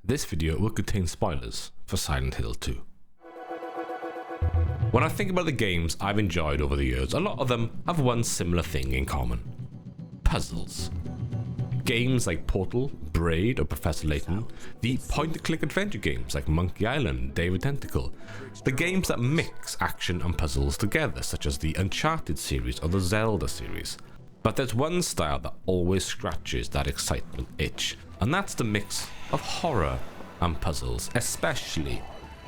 This video will contain spoilers for Silent Hill 2. When I think about the games I've enjoyed over the years, a lot of them have one similar thing in common. Puzzles. Games like Portal, Braid or Professor Layton, the point-and-click adventure games like Monkey Island, David Tentacle, the games that mix action and puzzles together such as the Uncharted series or the Zelda series. But there's one style that always scratches that excitement itch, and that's the mix of horror and puzzles, especially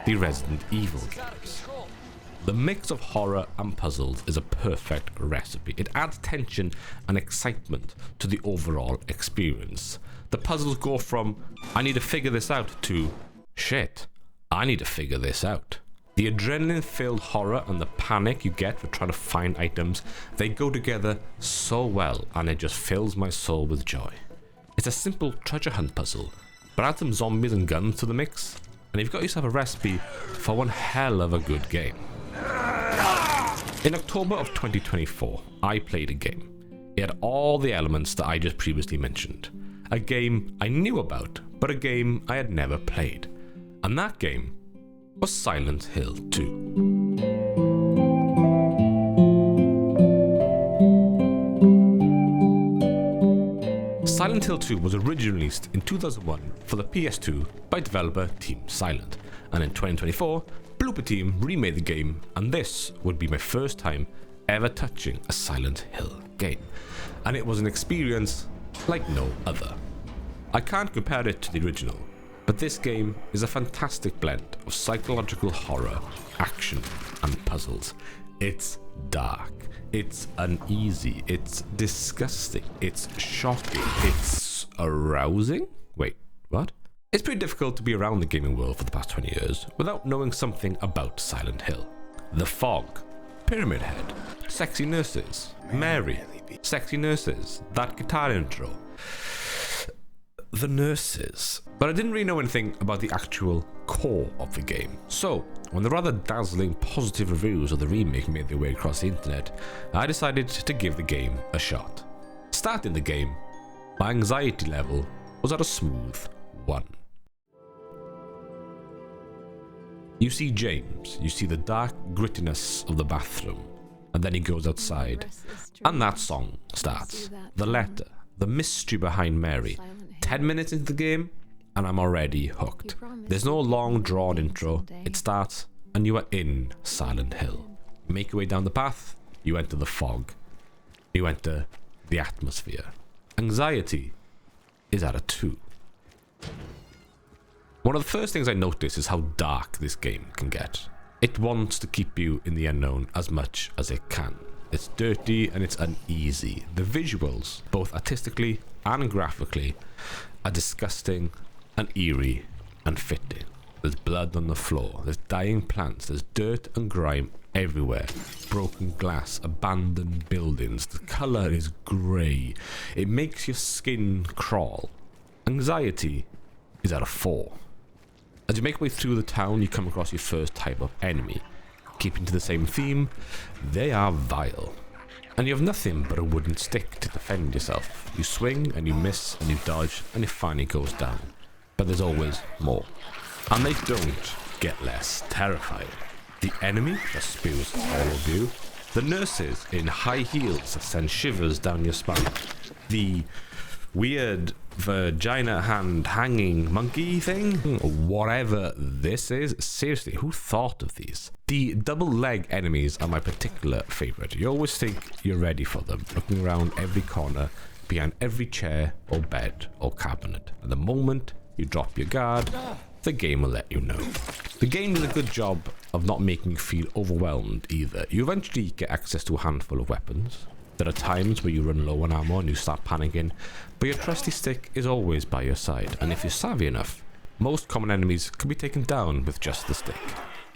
the Resident Evil games. The mix of horror and puzzles is a perfect recipe. It adds tension and excitement to the overall experience. The puzzles go from, I need to figure this out, to, shit, I need to figure this out. The adrenaline-filled horror and the panic you get for trying to find items, they go together so well, and it just fills my soul with joy. It's a simple treasure hunt puzzle, but add some zombies and guns to the mix, and you've got yourself a recipe for one hell of a good game. In October of 2024, I played a game. It had all the elements that I just previously mentioned. A game I knew about, but a game I had never played. And that game was Silent Hill 2. Silent Hill 2 was originally released in 2001 for the PS2 by developer Team Silent, and in 2024, Blooper Team remade the game, and this would be my first time ever touching a Silent Hill game, and it was an experience like no other. I can't compare it to the original, but this game is a fantastic blend of psychological horror, action, and puzzles. It's dark, it's uneasy, it's disgusting, it's shocking, it's arousing? Wait, what? It's pretty difficult to be around the gaming world for the past 20 years without knowing something about Silent Hill. The fog, Pyramid Head, sexy nurses, Mary, sexy nurses, that guitar intro, the nurses. But I didn't really know anything about the actual core of the game. So, when the rather dazzling positive reviews of the remake made their way across the internet, I decided to give the game a shot. Starting the game, my anxiety level was at a smooth 1. You see James, you see the dark grittiness of the bathroom, and then he goes outside, and that song starts. The letter, the mystery behind Mary. 10 minutes into the game, and I'm already hooked. There's no long drawn intro, it starts, and you are in Silent Hill. You make your way down the path, you enter the fog, you enter the atmosphere. Anxiety is at a 2. One of the first things I notice is how dark this game can get. It wants to keep you in the unknown as much as it can. It's dirty and it's uneasy. The visuals, both artistically and graphically, are disgusting and eerie and fitting. There's blood on the floor, there's dying plants, there's dirt and grime everywhere. Broken glass, abandoned buildings, the colour is grey. It makes your skin crawl. Anxiety is at a 4. As you make your way through the town, you come across your first type of enemy. Keeping to the same theme, they are vile. And you have nothing but a wooden stick to defend yourself. You swing and you miss and you dodge and it finally goes down. But there's always more. And they don't get less terrifying. The enemy that spews all of you. The nurses in high heels that send shivers down your spine. The weird vagina hand hanging monkey thing, whatever this is. Seriously, who thought of these? The double leg enemies are my particular favorite. You always think you're ready for them, looking around every corner, behind every chair or bed or cabinet, and the moment you drop your guard, the game will let you know. The game does a good job of not making you feel overwhelmed either. You eventually get access to a handful of weapons. There are times where you run low on ammo and you start panicking, but your trusty stick is always by your side, and if you're savvy enough, most common enemies can be taken down with just the stick.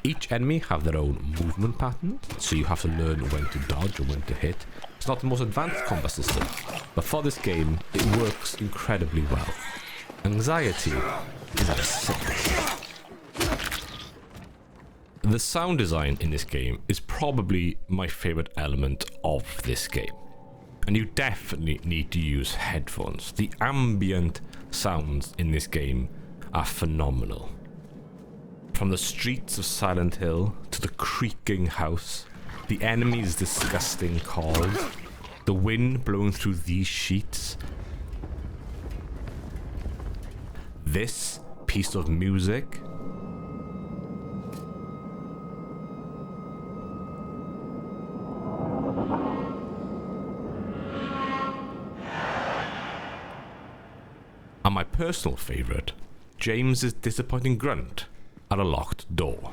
Each enemy have their own movement pattern, so you have to learn when to dodge or when to hit. It's not the most advanced combat system, but for this game, it works incredibly well. Anxiety is at a 6. The sound design in this game is probably my favorite element of this game, and you definitely need to use headphones. The ambient sounds in this game are phenomenal. From the streets of Silent Hill to the creaking house, the enemy's disgusting calls, the wind blowing through these sheets, this piece of music, and my personal favourite, James's disappointing grunt at a locked door.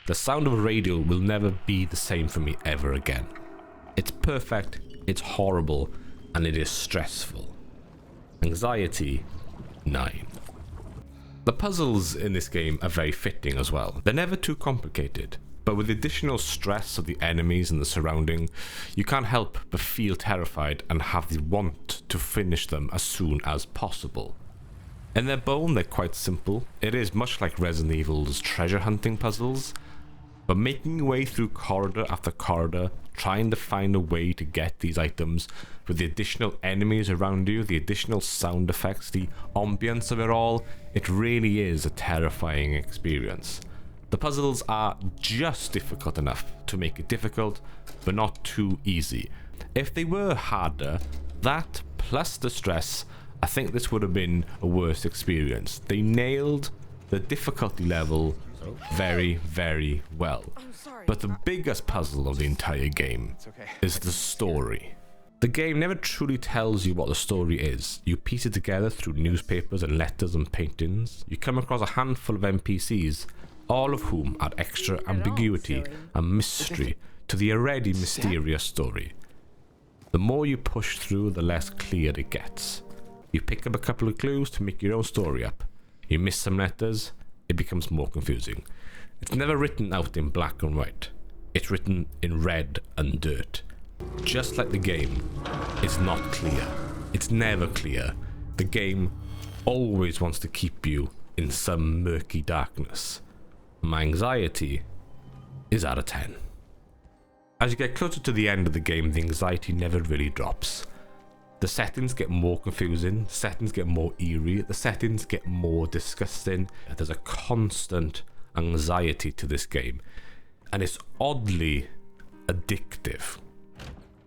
The sound of a radio will never be the same for me ever again. It's perfect, it's horrible, and it is stressful. Anxiety 9. The puzzles in this game are very fitting as well. They're never too complicated, but with the additional stress of the enemies and the surrounding, you can't help but feel terrified and have the want to finish them as soon as possible. In their bone, they're quite simple. It is much like Resident Evil's treasure hunting puzzles, but making your way through corridor after corridor, trying to find a way to get these items, with the additional enemies around you, the additional sound effects, the ambience of it all, it really is a terrifying experience. The puzzles are just difficult enough to make it difficult, but not too easy. If they were harder, that plus the stress, I think this would have been a worse experience. They nailed the difficulty level very, very well. But the biggest puzzle of the entire game is the story. The game never truly tells you what the story is. You piece it together through newspapers and letters and paintings. You come across a handful of NPCs, all of whom add extra ambiguity and mystery to the already mysterious story. The more you push through, the less clear it gets. You pick up a couple of clues to make your own story up. You miss some letters, it becomes more confusing. It's never written out in black and white. It's written in red and dirt. Just like the game, it's not clear. It's never clear. The game always wants to keep you in some murky darkness. My anxiety is out of 10. As you get closer to the end of the game, the anxiety never really drops. The settings get more confusing, settings get more eerie, the settings get more disgusting. There's a constant anxiety to this game, and it's oddly addictive.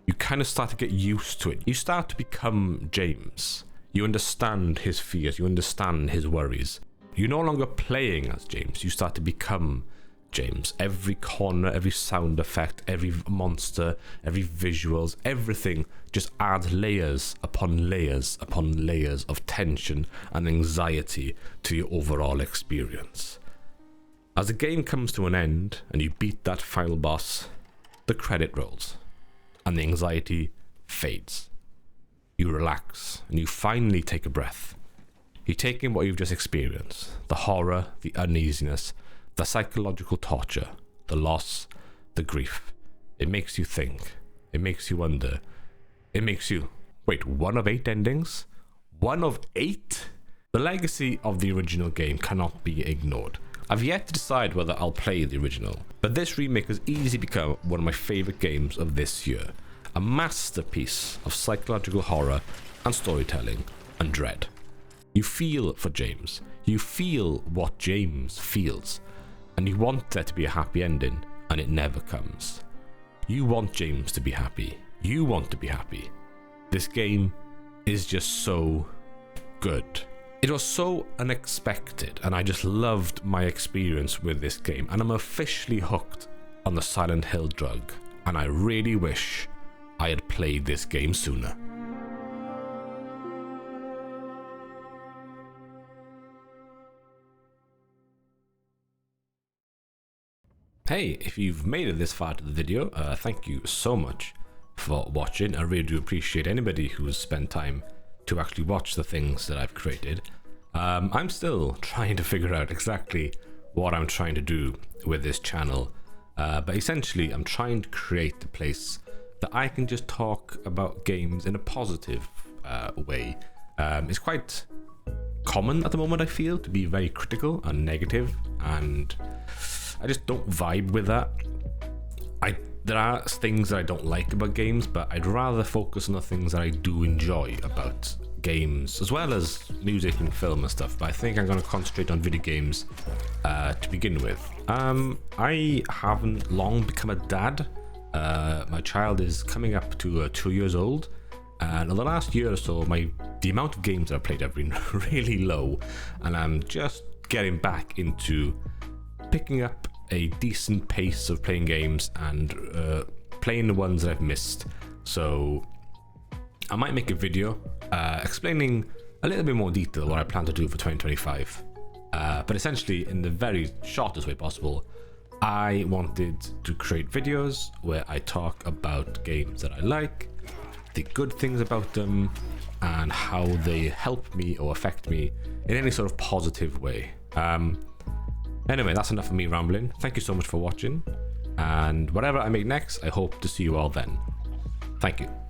You kind of start to get used to it. You start to become James. You understand his fears, you understand his worries. You're no longer playing as James, you start to become James. Every corner, every sound effect, every monster, every visuals, everything just adds layers upon layers upon layers of tension and anxiety to your overall experience. As the game comes to an end and you beat that final boss, the credit rolls and the anxiety fades. You relax and you finally take a breath. You take in what you've just experienced, the horror, the uneasiness, the psychological torture, the loss, the grief. It makes you think. It makes you wonder. It makes you, wait, 1 of 8 endings? 1 of 8? The legacy of the original game cannot be ignored. I've yet to decide whether I'll play the original, but this remake has easily become one of my favourite games of this year. A masterpiece of psychological horror and storytelling and dread. You feel for James. You feel what James feels. And you want there to be a happy ending, and it never comes. You want James to be happy. You want to be happy. This game is just so good. It was so unexpected, and I just loved my experience with this game, and I'm officially hooked on the Silent Hill drug, and I really wish I had played this game sooner. Hey, if you've made it this far to the video, thank you so much for watching. I really do appreciate anybody who's spent time to actually watch the things that I've created. I'm still trying to figure out exactly what I'm trying to do with this channel, but essentially I'm trying to create a place that I can just talk about games in a positive way. It's quite common at the moment, I feel, to be very critical and negative, and I just don't vibe with that. There are things that I don't like about games, but I'd rather focus on the things that I do enjoy about games, as well as music and film and stuff, but I think I'm going to concentrate on video games to begin with. I haven't long become a dad. My child is coming up to 2 years old, and in the last year or so, the amount of games that I've played have been really low, and I'm just getting back into picking up a decent pace of playing games and playing the ones that I've missed. So I might make a video explaining a little bit more detail what I plan to do for 2025. But essentially, in the very shortest way possible, I wanted to create videos where I talk about games that I like, the good things about them, and how they help me or affect me in any sort of positive way. Anyway, that's enough of me rambling. Thank you so much for watching, and whatever I make next, I hope to see you all then. Thank you.